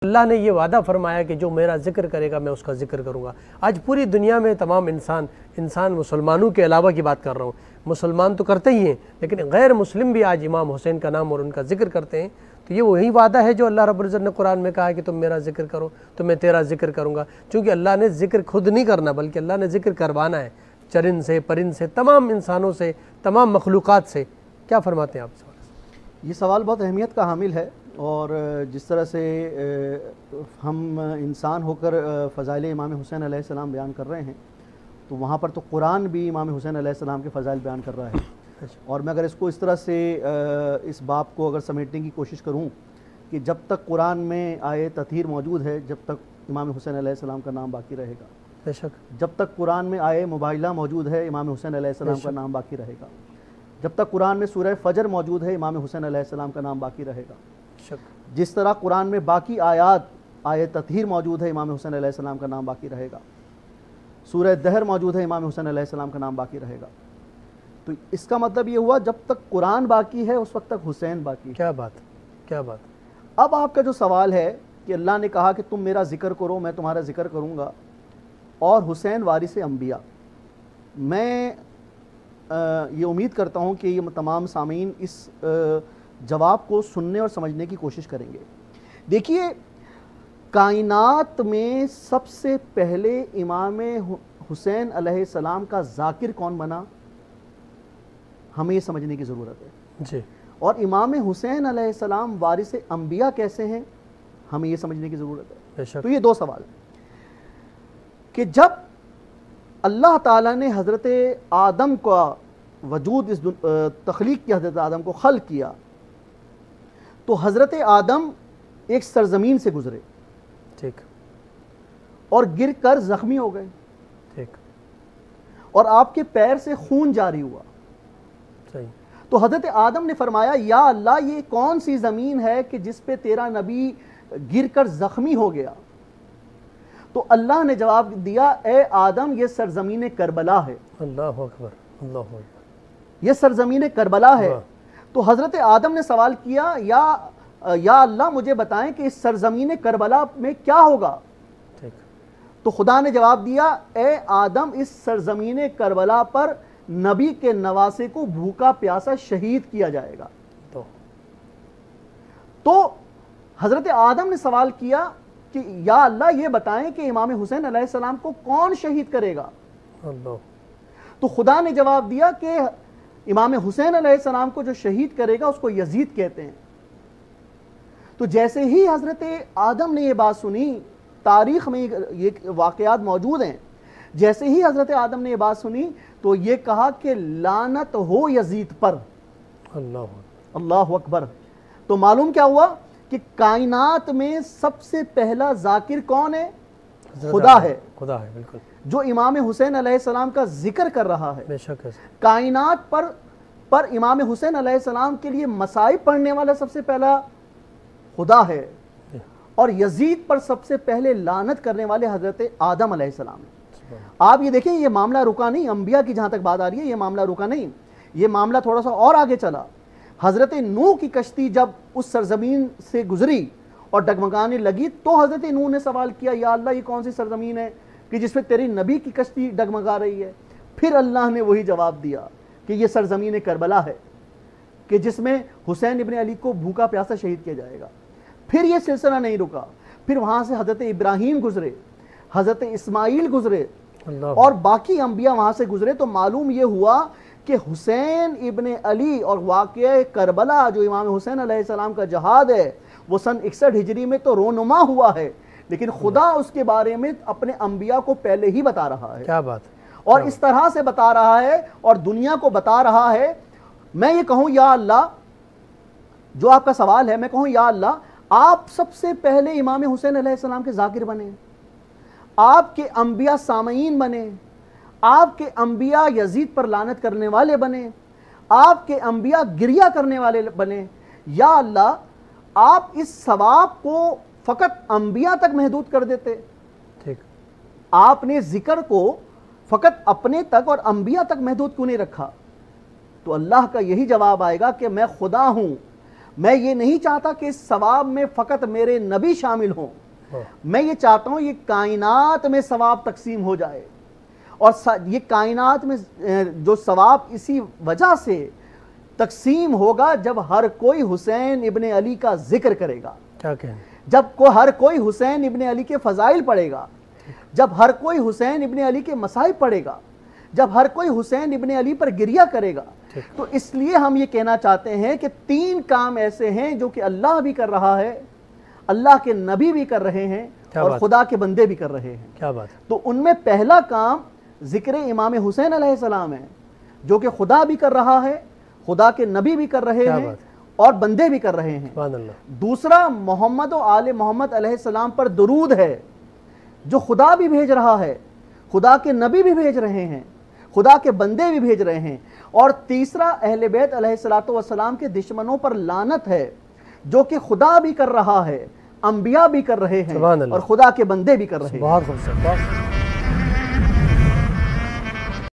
अल्लाह ने ये वादा फरमाया कि जो मेरा जिक्र करेगा मैं उसका जिक्र करूँगा। आज पूरी दुनिया में तमाम इंसान मुसलमानों के अलावा की बात कर रहा हूँ, मुसलमान तो करते ही हैं लेकिन गैर मुस्लिम भी आज इमाम हुसैन का नाम और उनका जिक्र करते हैं। तो ये वही वादा है जो अल्लाह रब्बुल इज़्ज़त ने कुरान में कहा है कि तुम मेरा जिक्र करो तो मैं तेरा जिक्र करूँगा। चूँकि अल्लाह ने जिक्र खुद नहीं करना बल्कि अल्लाह ने जिक्र करवाना है चरिंद से, परिंद से, तमाम इंसानों से, तमाम मखलूक़ात से। क्या फरमाते हैं आप? ये सवाल बहुत अहमियत का हामिल है और जिस तरह से हम इंसान होकर फ़ज़ाइल इमाम हुसैन अलैहिस्सलाम बयान कर रहे हैं तो वहाँ पर तो कुरान भी इमाम हुसैन अलैहिस्सलाम के फ़ज़ाइल बयान कर रहा है। और मैं अगर इसको इस तरह से इस बाब को अगर समेटने की कोशिश करूँ कि जब तक कुरान में आए ततहीर मौजूद है जब तक इमाम हुसैन अलैहिस्सलाम का नाम बाकी रहेगा। बेशक। जब तक कुरान में आए मुबाहिला मौजूद है इमाम हुसैन अलैहिस्सलाम का नाम बाकी रहेगा। जब तक कुरान में सूरह फजर मौजूद है इमाम हुसैन अलैहिस्सलाम का नाम बाकी रहेगा। जिस तरह कुरान में बाकी आयात आए ततहीर मौजूद है इमाम हुसैन अलैहिस्सलाम का नाम बाकी रहेगा। सूरह दहर मौजूद है इमाम हुसैन अलैहिस्सलाम का नाम बाकी रहेगा। तो इसका मतलब ये हुआ जब तक कुरान बाकी है उस वक्त तक हुसैन बाकी है। क्या बात, क्या बात। अब आपका जो सवाल है कि अल्लाह ने कहा कि तुम मेरा जिक्र करो मैं तुम्हारा जिक्र करूँगा और हुसैन वारिस अंबिया, मैं ये उम्मीद करता हूँ कि ये तमाम सामीन इस जवाब को सुनने और समझने की कोशिश करेंगे। देखिए, कायनात में सबसे पहले इमाम हुसैन अलैहिस्सलाम का जाकिर कौन बना, हमें ये समझने की ज़रूरत है जी। और इमाम हुसैन अलैहिस्सलाम वारिस अंबिया कैसे हैं, हमें ये समझने की ज़रूरत है। तो ये दो सवाल कि जब अल्लाह ताला ने हज़रत आदम का वजूद इस तख्लीक की हज़रत आदम को खल्क़ किया तो हज़रत आदम एक सरज़मीन से गुज़रे, ठीक, और गिर कर ज़ख्मी हो गए, ठीक, और आपके पैर से खून जारी हुआ। सही। तो हज़रत आदम ने फरमाया या अल्लाह ये कौन सी ज़मीन है कि जिस पे तेरा नबी गिर कर ज़ख्मी हो गया। तो अल्लाह ने जवाब दिया ए आदम ये सरज़मीन करबला है। अल्लाहु अकबर, अल्लाहु अकबर, ये सरज़मीन करबला है। तो हज़रत आदम ने सवाल किया या अल्लाह मुझे बताएं कि इस सरज़मीन करबला में क्या होगा। ठीक। तो खुदा ने जवाब दिया ए आदम इस सरज़मीन करबला पर नबी के नवासे को भूखा प्यासा शहीद किया जाएगा। तो हज़रत आदम ने सवाल किया कि या अल्लाह ये बताएं कि इमाम हुसैन अलैहिस्सलाम को कौन शहीद करेगा। अल्लाह। तो खुदा ने जवाब दिया कि इमाम हुसैन अलैहिस्सलाम को जो शहीद करेगा उसको यजीद कहते हैं। तो जैसे ही हज़रत आदम ने ये बात सुनी, तारीख़ में ये वाक़यात मौजूद हैं, जैसे ही हज़रत आदम ने ये बात सुनी तो ये कहा कि लानत हो यजीद पर। अल्लाह अकबर। तो मालूम क्या हुआ कि कायनात में सबसे पहला जाकिर कौन है, खुदा है। खुदा है, बिल्कुल, जो इमाम हुसैन अलैहिस्सलाम का जिक्र कर रहा है। बेशक है। कायनात पर इमाम हुसैन अलैहिस्सलाम के लिए मसाइब पढ़ने वाला सबसे पहला खुदा है और यजीद पर सबसे पहले लानत करने वाले हजरत आदम अलैहिस्सलाम है। आप ये देखें, ये मामला रुका नहीं, अंबिया की जहां तक बात आ रही है ये मामला रुका नहीं, ये मामला थोड़ा सा और आगे चला। हजरत नूह की कश्ती जब उस सरजमीन से गुजरी और डगमगाने लगी तो हजरत नूह ने सवाल किया या अल्लाह ये कौन सी सरजमीन है कि जिसपे तेरी नबी की कश्ती डगमगा रही है। फिर अल्लाह ने वही जवाब दिया कि ये सरजमीन करबला है कि जिसमें हुसैन इब्न अली को भूखा प्यासा शहीद किया जाएगा। फिर ये सिलसिला नहीं रुका, फिर वहां से हजरत इब्राहीम गुजरे, हजरत इस्माइल गुजरे और बाकी अंबिया वहां से गुजरे। तो मालूम ये हुआ कि हुसैन इब्न अली और वाक़या करबला जो इमाम हुसैन अलैहिस्सलाम का जहाद है वो सन 61 हिजरी में तो रोनुमा हुआ है, लेकिन खुदा उसके बारे में अपने अंबिया को पहले ही बता रहा है। क्या बात। और इस तरह से बता रहा है और दुनिया को बता रहा है। मैं ये कहूं या अल्लाह, जो आपका सवाल है, मैं कहूं या अल्लाह आप सबसे पहले इमाम हुसैन अलैहिस्सलाम के जाकिर बने, आपके अंबिया सामईन बने, आपके अंबिया यजीद पर लानत करने वाले बने, आपके अंबिया गिरिया करने वाले बने। या अल्लाह आप इस सवाब को फ़कत अंबिया तक महदूद कर देते, ठीक, आपने जिक्र को फ़कत अपने तक और अंबिया तक महदूद क्यों नहीं रखा। तो अल्लाह का यही जवाब आएगा कि मैं खुदा हूं, मैं ये नहीं चाहता कि इस सवाब में फ़कत मेरे नबी शामिल हों, मैं ये चाहता हूँ ये कायनात में सवाब तकसीम हो जाए। और ये कायनात में जो सवाब इसी वजह से तकसीम होगा जब हर कोई हुसैन इब्ने अली का जिक्र करेगा, क्या कहें, जब हर कोई हुसैन इब्ने अली के फ़ज़ाइल पढ़ेगा, जब हर कोई हुसैन इब्ने अली के मसाइब पढ़ेगा, जब हर कोई हुसैन इब्ने अली पर गिरिया करेगा। तो इसलिए हम ये कहना चाहते हैं कि 3 काम ऐसे हैं जो कि अल्लाह भी कर रहा है, अल्लाह के नबी भी कर रहे हैं और खुदा के बंदे भी कर रहे हैं। क्या बात। तो उनमें पहला काम जिक्र इमाम हुसैन अलैहिस्सलाम है, जो कि खुदा भी कर रहा है, खुदा के नबी भी कर रहे हैं और बंदे भी कर रहे हैं। दूसरा मोहम्मद और आले मोहम्मद अलैहिस्सलाम पर दुरूद है, जो खुदा भी भेज रहा है, खुदा के नबी भी भेज रहे हैं, खुदा के बंदे भी भेज रहे हैं। और तीसरा अहले बैत अलैहिस्सलातु वस्सलाम के दुश्मनों पर लानत है, जो कि खुदा भी कर रहा है, अंबिया भी कर रहे हैं और खुदा के बंदे भी कर रहे हैं। बहुत खूबसूरत।